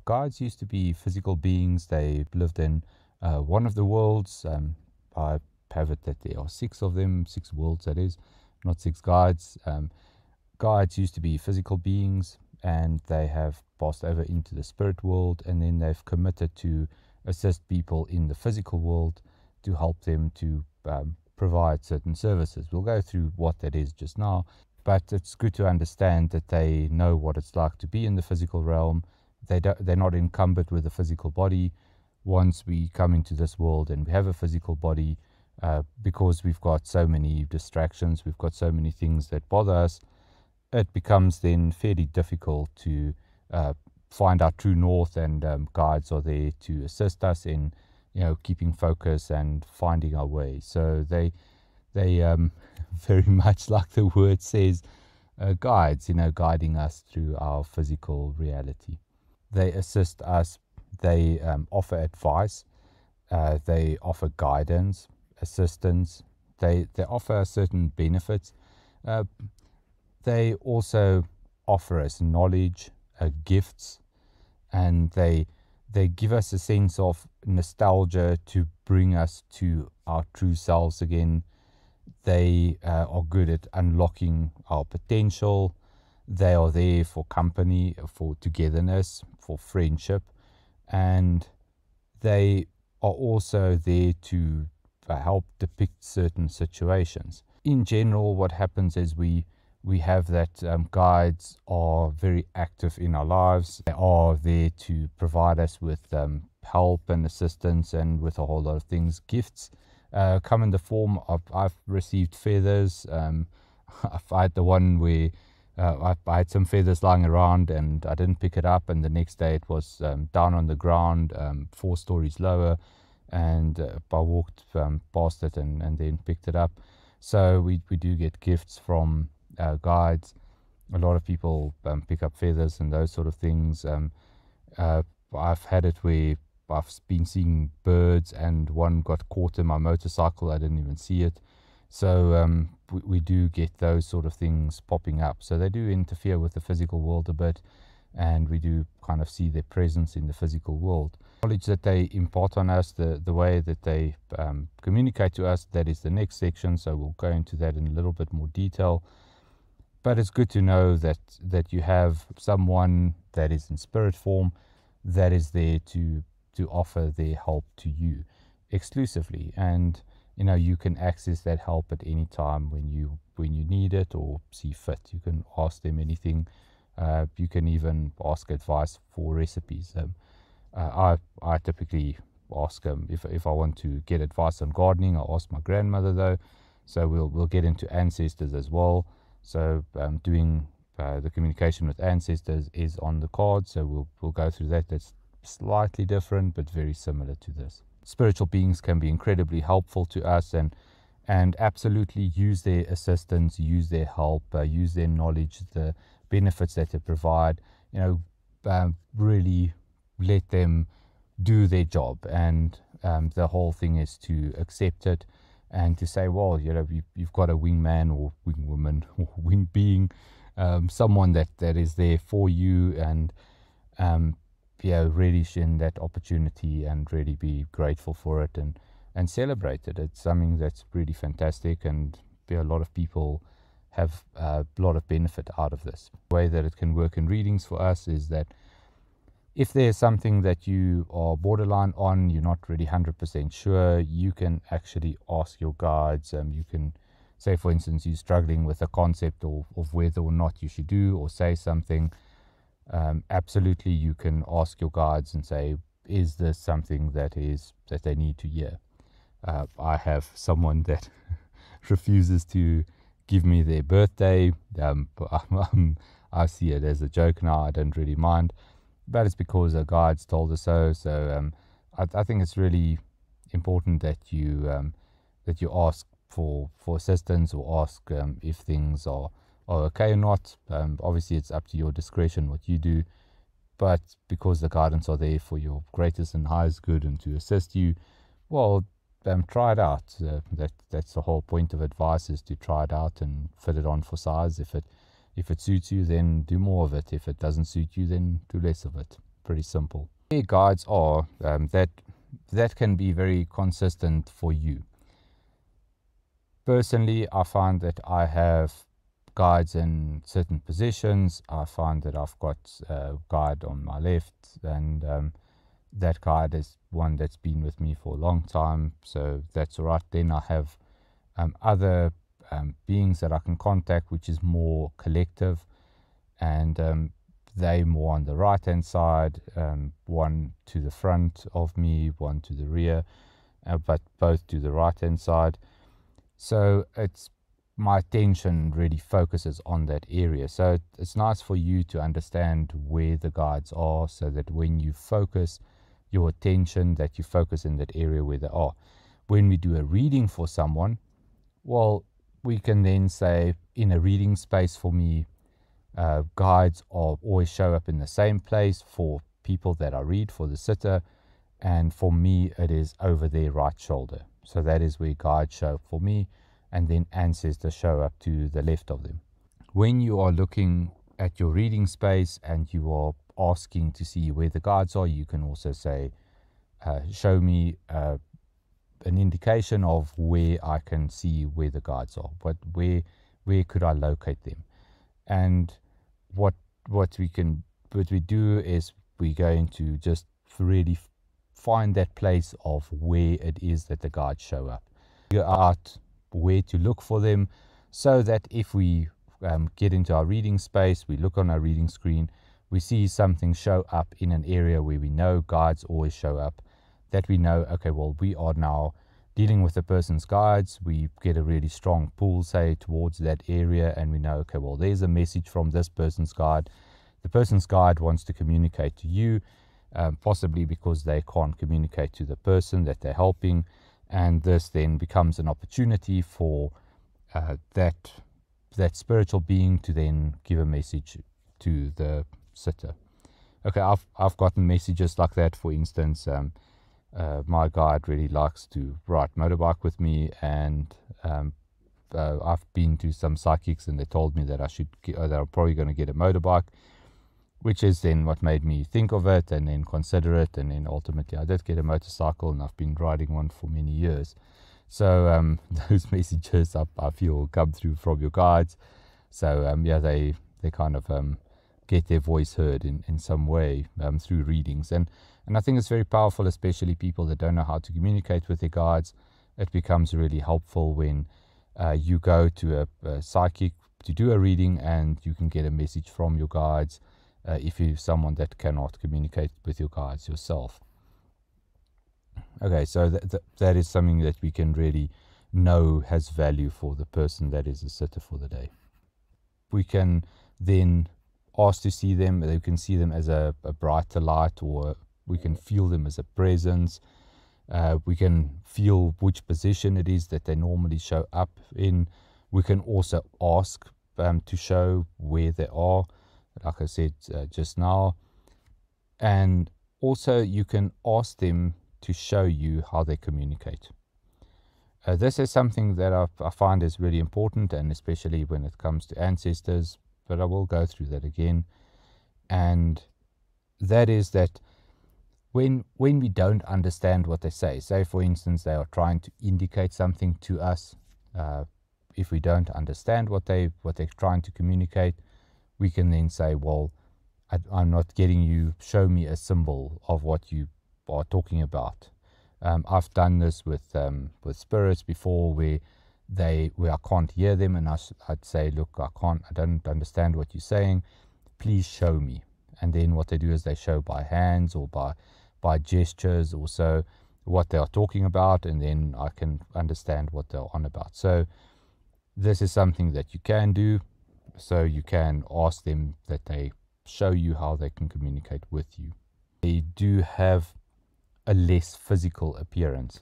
guides used to be physical beings. They lived in one of the worlds. I have it that there are 6 of them, 6 worlds that is, not 6 guides. Guides used to be physical beings, and they have passed over into the spirit world, and then they've committed to assist people in the physical world to help them to provide certain services. We'll go through what that is just now, but it's good to understand that they know what it's like to be in the physical realm. They're not encumbered with the physical body. Once we come into this world and we have a physical body, because we've got so many distractions, we've got so many things that bother us, it becomes then fairly difficult to find our true north, and guides are there to assist us in keeping focus and finding our way. So they very much like the word says, guides, guiding us through our physical reality. They assist us. They offer advice. They offer guidance, assistance. They offer certain benefits. They also offer us knowledge, gifts, and they give us a sense of nostalgia to bring us to our true selves again. They are good at unlocking our potential. They are there for company, for togetherness, for friendship, and they are also there to help depict certain situations. In general, what happens is we have that guides are very active in our lives. They are there to provide us with help and assistance, and with a whole lot of things. Gifts come in the form of, I've received feathers. I've had the one where I had some feathers lying around and I didn't pick it up, and the next day it was down on the ground 4 stories lower, and I walked past it and then picked it up. So we do get gifts from guides. A lot of people pick up feathers and those sort of things. I've had it where I've been seeing birds and one got caught in my motorcycle. I didn't even see it. So we do get those sort of things popping up. So they do interfere with the physical world a bit, and we do kind of see their presence in the physical world. Knowledge that they impart on us, the way that they communicate to us, that is the next section. So we'll go into that in a little bit more detail. But it's good to know that you have someone that is in spirit form that is there to offer their help to you exclusively, and you can access that help at any time when you need it or see fit. You can ask them anything. You can even ask advice for recipes. I typically ask if I want to get advice on gardening. I ask my grandmother though, so we'll get into ancestors as well. So doing the communication with ancestors is on the card, so we'll go through that. That's slightly different but very similar to this. Spiritual beings can be incredibly helpful to us, and absolutely use their assistance, use their help, use their knowledge, the benefits that they provide. Really let them do their job, and the whole thing is to accept it and to say, well, you've got a wingman or wingwoman or wing being, someone that is there for you, and relish in that opportunity and really be grateful for it and celebrate it. It's something that's really fantastic, and a lot of people have a lot of benefit out of this. The way that it can work in readings for us is that if there's something that you are borderline on, you're not really 100% sure, you can actually ask your guides. You can say, for instance, you're struggling with a concept of whether or not you should do or say something. Absolutely, you can ask your guides and say, is this something that they need to hear? I have someone that refuses to give me their birthday. I see it as a joke now. I don't really mind, but it's because the guides told us so. So I think it's really important that you ask for assistance, or ask if things are okay or not. Obviously, it's up to your discretion what you do, but because the guidance are there for your greatest and highest good and to assist you, well, try it out. That's the whole point of advice, is to try it out and fit it on for size. If it suits you, then do more of it. If it doesn't suit you, then do less of it. pretty simple. Where guides are, that can be very consistent for you. Personally, I find that I have guides in certain positions. I find that I've got a guide on my left, and that guide is one that's been with me for a long time, so that's all right. Then I have other beings that I can contact, which is more collective, and they more on the right hand side, one to the front of me, one to the rear, but both to the right hand side. So it's my attention really focuses on that area. So it's nice for you to understand where the guides are, so that when you focus your attention, that you focus in that area where they are. When we do a reading for someone, well, we can then say in a reading space for me, guides always show up in the same place for people that I read, for the sitter, and for me it is over their right shoulder. So that is where guides show up for me, and then ancestors show up to the left of them. When you are looking at your reading space and you are asking to see where the guides are, you can also say, show me an indication of where I can see where the guides are, but where could I locate them. And what we do is we're going to just really find that place of where it is that the guides show up, figure out where to look for them, so that if we get into our reading space, we look on our reading screen, we see something show up in an area where we know guides always show up, that we know, okay, well, we are now dealing with the person's guides. We get a really strong pull, say, towards that area, and we know, okay, well, there's a message from this person's guide. The person's guide wants to communicate to you, possibly because they can't communicate to the person that they're helping, and this then becomes an opportunity for that spiritual being to then give a message to the sitter. Okay, I've gotten messages like that. For instance, my guide really likes to ride motorbike with me, and I've been to some psychics and they told me that that I'm probably going to get a motorbike, which is then what made me think of it and then consider it, and then ultimately I did get a motorcycle, and I've been riding one for many years. So those messages I feel come through from your guides. So yeah, they kind of get their voice heard in some way through readings, and I think it's very powerful, especially people that don't know how to communicate with their guides. It becomes really helpful when you go to a psychic to do a reading and you can get a message from your guides, if you're someone that cannot communicate with your guides yourself. Okay, so that is something that we can really know has value for the person that is a sitter for the day. We can then ask to see them. You can see them as a brighter light, or we can feel them as a presence. We can feel which position it is that they normally show up in. We can also ask to show where they are, like I said just now. And also you can ask them to show you how they communicate. This is something that I find is really important, and especially when it comes to ancestors, but I will go through that again. And that is that when we don't understand what they say for instance they are trying to indicate something to us, if we don't understand what they're trying to communicate, we can then say, well, I'm not getting you, show me a symbol of what you are talking about. I've done this with spirits before, where I can't hear them, and I'd say, look, I don't understand what you're saying, please show me. And then what they do is they show by hands or by gestures also what they are talking about, and then I can understand what they're on about. So this is something that you can do. So you can ask them that they show you how they can communicate with you. They do have a less physical appearance.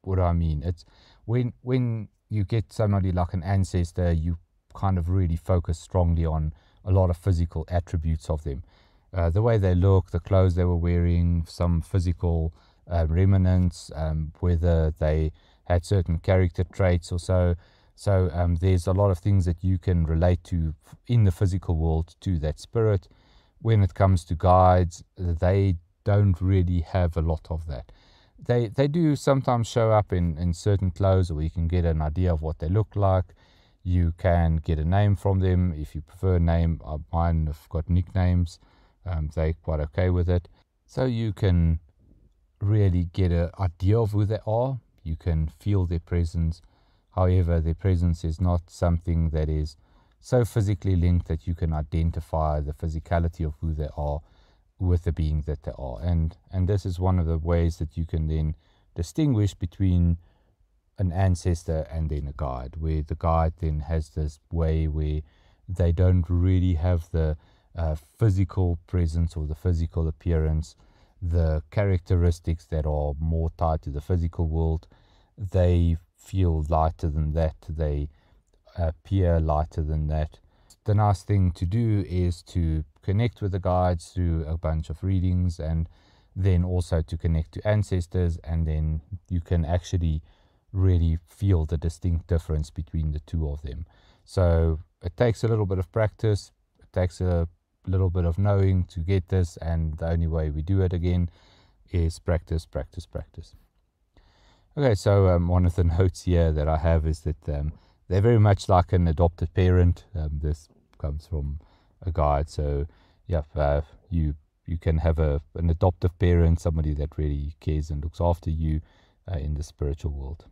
What do I mean? It's when you get somebody like an ancestor, you kind of really focus strongly on a lot of physical attributes of them. The way they look, the clothes they were wearing, some physical remnants, whether they had certain character traits or so. So there's a lot of things that you can relate to in the physical world to that spirit, when it comes to guides, they don't really have a lot of that. They do sometimes show up in certain clothes, or you can get an idea of what they look like. You can get a name from them if you prefer a name. Mine have got nicknames. They're quite okay with it. So you can really get an idea of who they are. You can feel their presence. However, their presence is not something that is so physically linked that you can identify the physicality of who they are with the being that they are. And this is one of the ways that you can then distinguish between an ancestor and then a guide, where the guide then has this way where they don't really have the physical presence or the physical appearance, the characteristics that are more tied to the physical world. They feel lighter than that. They appear lighter than that. The nice thing to do is to connect with the guides through a bunch of readings, and then also to connect to ancestors, and then you can actually really feel the distinct difference between the two of them. So it takes a little bit of practice, it takes a little bit of knowing to get this, and the only way we do it again is practice, practice, practice. Okay, so one of the notes here that I have is that they're very much like an adopted parent. This comes from a guide. So yeah, you can have an adoptive parent, somebody that really cares and looks after you in the spiritual world.